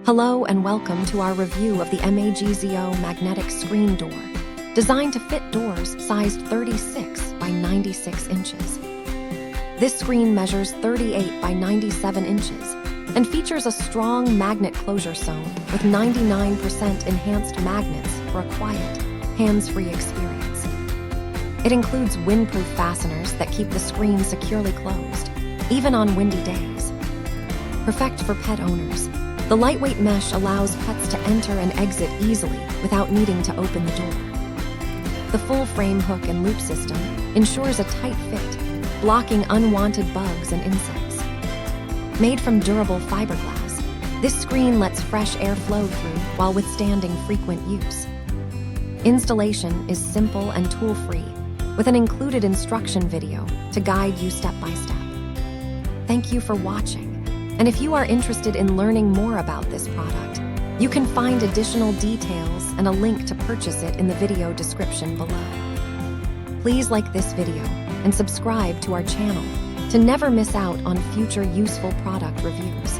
Hello and welcome to our review of the MAGZO Magnetic Screen Door, designed to fit doors sized 36 by 96 inches. This screen measures 38 by 97 inches and features a strong magnet closure zone with 99% enhanced magnets for a quiet, hands-free experience. It includes windproof fasteners that keep the screen securely closed, even on windy days. Perfect for pet owners, the lightweight mesh allows pets to enter and exit easily without needing to open the door. The full frame hook and loop system ensures a tight fit, blocking unwanted bugs and insects. Made from durable fiberglass, this screen lets fresh air flow through while withstanding frequent use. Installation is simple and tool-free, with an included instruction video to guide you step by step. Thank you for watching. And if you are interested in learning more about this product, you can find additional details and a link to purchase it in the video description below. Please like this video and subscribe to our channel to never miss out on future useful product reviews.